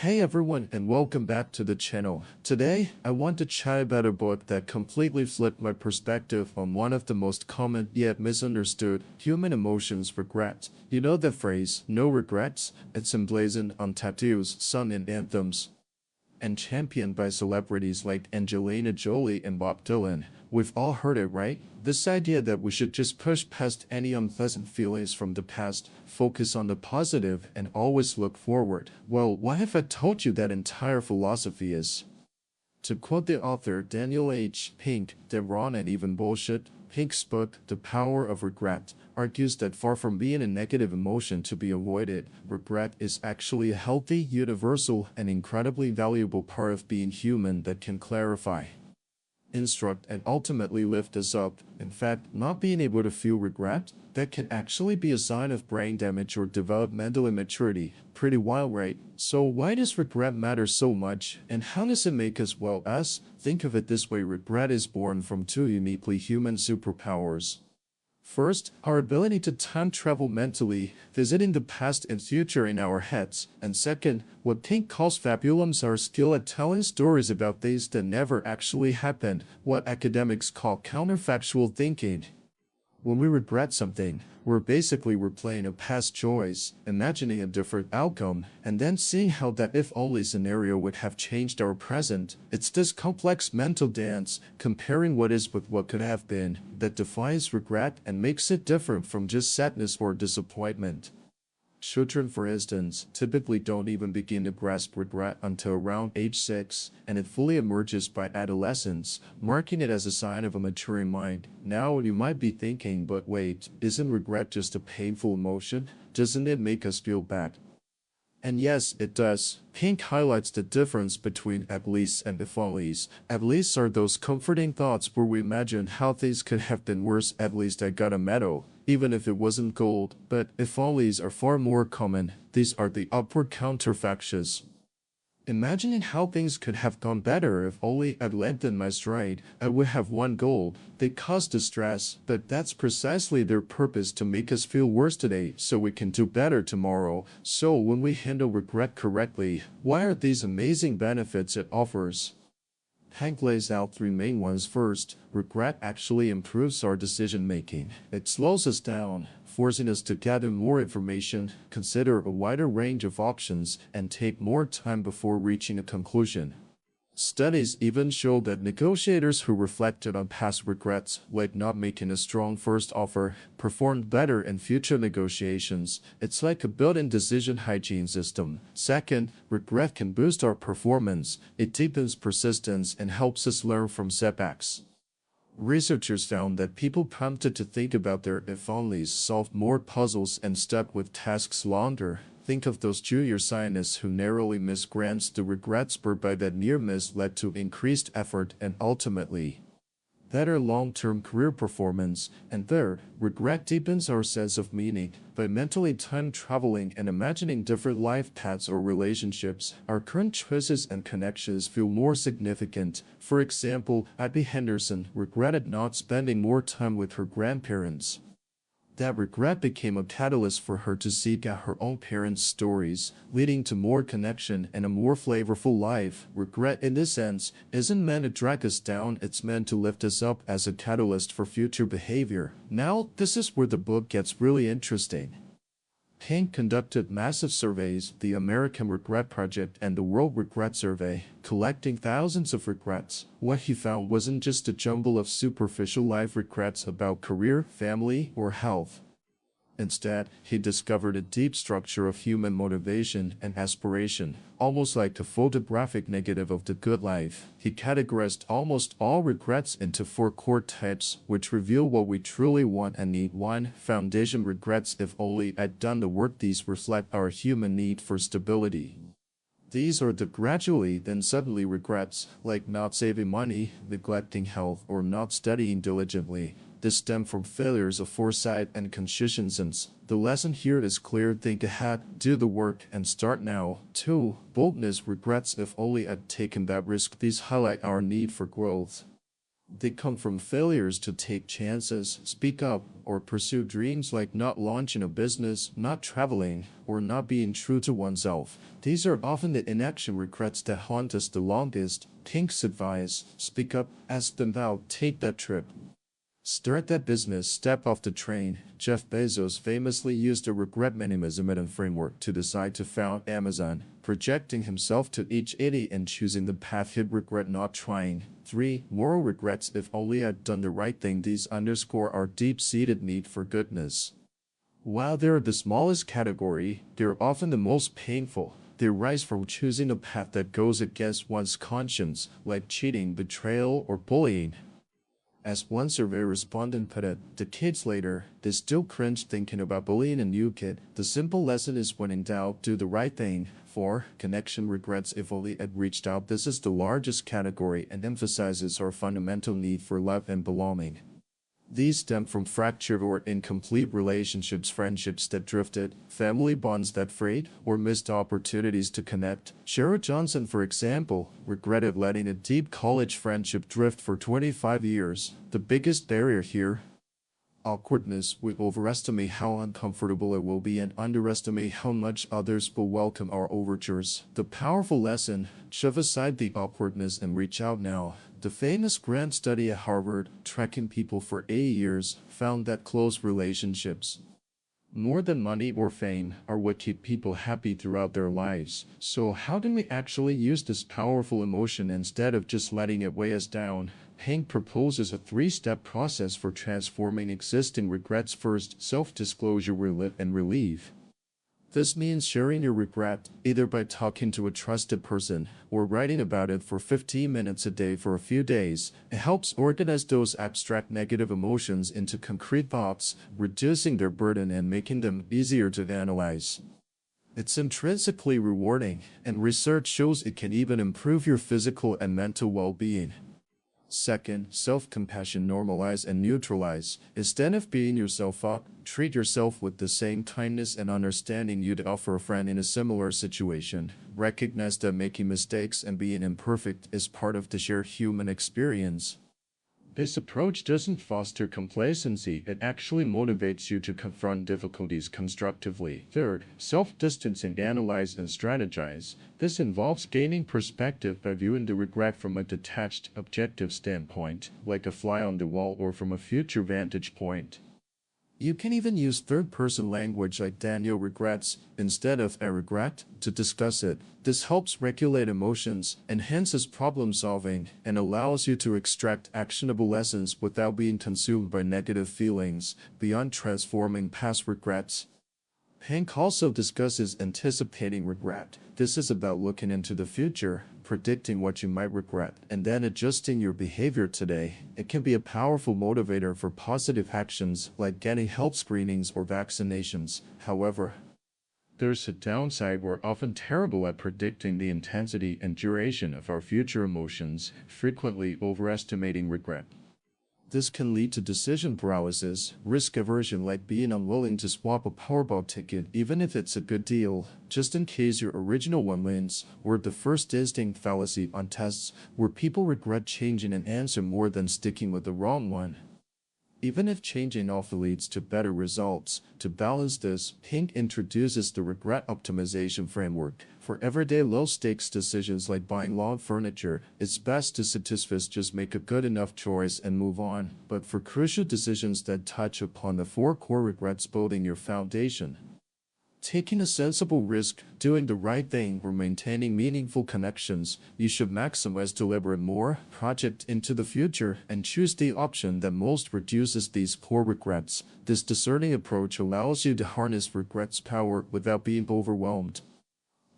Hey everyone and welcome back to the channel. Today, I want to chat about a book that completely flipped my perspective on one of the most common yet misunderstood human emotions, regret. You know the phrase, no regrets? It's emblazoned on tattoos, sung in anthems, and championed by celebrities like Angelina Jolie and Bob Dylan. We've all heard it, right? This idea that we should just push past any unpleasant feelings from the past, focus on the positive, and always look forward. Well, why have I told you that entire philosophy is? To quote the author Daniel H. Pink, "They're wrong and even bullshit." Pink's book, The Power of Regret, argues that far from being a negative emotion to be avoided, regret is actually a healthy, universal, and incredibly valuable part of being human that can clarify, instruct, and ultimately lift us up. In fact, not being able to feel regret, that can actually be a sign of brain damage or developmental immaturity. Pretty wild, right? So why does regret matter so much, and how does it make us us? Think of it this way: regret is born from two uniquely human superpowers. First, our ability to time travel mentally, visiting the past and future in our heads. And second, what Pink calls fabulums, our skill at telling stories about things that never actually happened, what academics call counterfactual thinking. When we regret something, we're basically replaying a past choice, imagining a different outcome, and then seeing how that if-only scenario would have changed our present. It's this complex mental dance, comparing what is with what could have been, that defines regret and makes it different from just sadness or disappointment. Children, for instance, typically don't even begin to grasp regret until around age 6, and it fully emerges by adolescence, marking it as a sign of a maturing mind. Now, you might be thinking, but wait, isn't regret just a painful emotion? Doesn't it make us feel bad? And yes, it does. Pink highlights the difference between at least and if onlys. At least are those comforting thoughts where we imagine how things could have been worse. At least I got a medal, even if it wasn't gold. But if onlys are far more common. These are the upward counterfactuals. Imagining how things could have gone better if only I'd lengthened my stride, I would have won gold. They cause distress, but that's precisely their purpose, to make us feel worse today so we can do better tomorrow. So when we handle regret correctly, why are these amazing benefits it offers? Hank lays out three main ones. First, regret actually improves our decision-making. It slows us down, forcing us to gather more information, consider a wider range of options, and take more time before reaching a conclusion. Studies even show that negotiators who reflected on past regrets, like not making a strong first offer, performed better in future negotiations. It's like a built-in decision hygiene system. Second, regret can boost our performance. It deepens persistence and helps us learn from setbacks. Researchers found that people prompted to think about their if-onlys solved more puzzles and stuck with tasks longer. Think of those junior scientists who narrowly missed grants. The regret spurred by that near miss led to increased effort and ultimately better long-term career performance. And third, regret deepens our sense of meaning. By mentally time traveling and imagining different life paths or relationships, our current choices and connections feel more significant. For example, Abby Henderson regretted not spending more time with her grandparents. That regret became a catalyst for her to seek out her own parents' stories, leading to more connection and a more flavorful life. Regret, in this sense, isn't meant to drag us down, it's meant to lift us up as a catalyst for future behavior. Now, this is where the book gets really interesting. Pink conducted massive surveys, the American Regret Project and the World Regret Survey, collecting thousands of regrets. What he found wasn't just a jumble of superficial life regrets about career, family, or health. Instead, he discovered a deep structure of human motivation and aspiration, almost like a photographic negative of the good life. He categorized almost all regrets into four core types, which reveal what we truly want and need. 1. Foundation regrets. If only I'd done the work. These reflect our human need for stability. These are the gradually then suddenly regrets, like not saving money, neglecting health, or not studying diligently. This stem from failures of foresight and conscientiousness. The lesson here is clear: think ahead, do the work, and start now. 2. Boldness regrets. If only I'd taken that risk. These highlight our need for growth. They come from failures to take chances, speak up, or pursue dreams like not launching a business, not traveling, or not being true to oneself. These are often the inaction regrets that haunt us the longest. Pink's advice: speak up, ask them out, take that trip. Start that business, step off the train. Jeff Bezos famously used a regret minimalism and framework to decide to found Amazon, projecting himself to each 80 and choosing the path he'd regret not trying. 3. Moral regrets: if only I'd done the right thing. These underscore our deep-seated need for goodness. While they're the smallest category, they're often the most painful. They rise from choosing a path that goes against one's conscience, like cheating, betrayal, or bullying. As one survey respondent put it, decades later, they still cringe thinking about bullying a new kid. The simple lesson is, when in doubt, do the right thing. 4. Connection regrets: if only I'd reached out. This is the largest category and emphasizes our fundamental need for love and belonging. These stem from fractured or incomplete relationships, friendships that drifted, family bonds that frayed, or missed opportunities to connect. Shara Johnson, for example, regretted letting a deep college friendship drift for 25 years. The biggest barrier here: awkwardness. We overestimate how uncomfortable it will be and underestimate how much others will welcome our overtures. The powerful lesson: shove aside the awkwardness and reach out now. The famous Grant study at Harvard, tracking people for 8 years, found that close relationships, more than money or fame, are what keep people happy throughout their lives. So how can we actually use this powerful emotion instead of just letting it weigh us down? Hank proposes a 3-step process for transforming existing regrets. First, self-disclosure, relive and relieve. This means sharing your regret, either by talking to a trusted person or writing about it for 15 minutes a day for a few days. It helps organize those abstract negative emotions into concrete thoughts, reducing their burden and making them easier to analyze. It's intrinsically rewarding, and research shows it can even improve your physical and mental well-being. Second, self-compassion. Normalize and neutralize. Instead of beating yourself up, treat yourself with the same kindness and understanding you'd offer a friend in a similar situation. Recognize that making mistakes and being imperfect is part of the shared human experience. This approach doesn't foster complacency, it actually motivates you to confront difficulties constructively. Third, self-distancing, analyze and strategize. This involves gaining perspective by viewing the regret from a detached, objective standpoint, like a fly on the wall, or from a future vantage point. You can even use third-person language like "Daniel regrets" instead of "I regret" to discuss it. This helps regulate emotions, enhances problem-solving, and allows you to extract actionable lessons without being consumed by negative feelings. Beyond transforming past regrets, Hank also discusses anticipating regret. This is about looking into the future, predicting what you might regret, and then adjusting your behavior today. It can be a powerful motivator for positive actions like getting health screenings or vaccinations. However, there's a downside: we're often terrible at predicting the intensity and duration of our future emotions, frequently overestimating regret. This can lead to decision paralysis, risk aversion, like being unwilling to swap a Powerball ticket even if it's a good deal, just in case your original one wins, or the first instinct fallacy on tests, where people regret changing an answer more than sticking with the wrong one, even if changing often leads to better results. To balance this, Pink introduces the regret optimization framework. For everyday low-stakes decisions like buying lawn furniture, it's best to just make a good enough choice and move on. But for crucial decisions that touch upon the 4 core regrets, building your foundation, taking a sensible risk, doing the right thing, or maintaining meaningful connections, you should maximize deliberate more project into the future and choose the option that most reduces these core regrets. This discerning approach allows you to harness regret's power without being overwhelmed.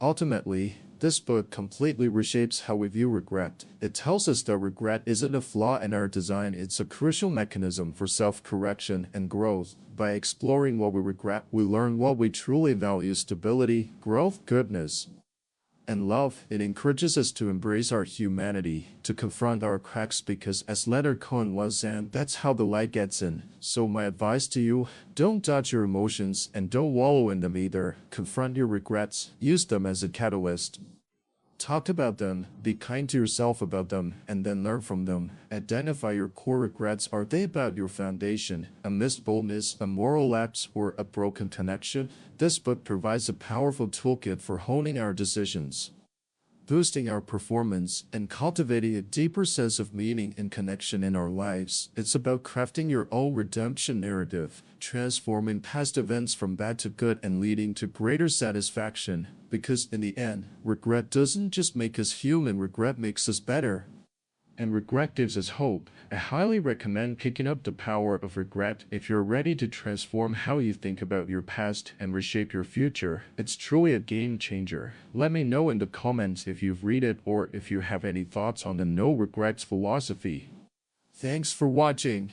Ultimately, this book completely reshapes how we view regret. It tells us that regret isn't a flaw in our design, it's a crucial mechanism for self-correction and growth. By exploring what we regret, we learn what we truly value: stability, growth, goodness, and love. It encourages us to embrace our humanity, to confront our cracks, because as Leonard Cohen once said, that's how the light gets in. So my advice to you: don't dodge your emotions and don't wallow in them either. Confront your regrets, use them as a catalyst Talk about them, be kind to yourself about them, and then learn from them. Identify your core regrets. Are they about your foundation, a missed boldness, a moral lapse, or a broken connection? This book provides a powerful toolkit for honing our decisions, boosting our performance, and cultivating a deeper sense of meaning and connection in our lives. It's about crafting your own redemption narrative, transforming past events from bad to good and leading to greater satisfaction. Because in the end, regret doesn't just make us human, regret makes us better. And regret gives us hope. I highly recommend picking up The Power of Regret if you're ready to transform how you think about your past and reshape your future. It's truly a game changer. Let me know in the comments if you've read it or if you have any thoughts on the no regrets philosophy. Thanks for watching.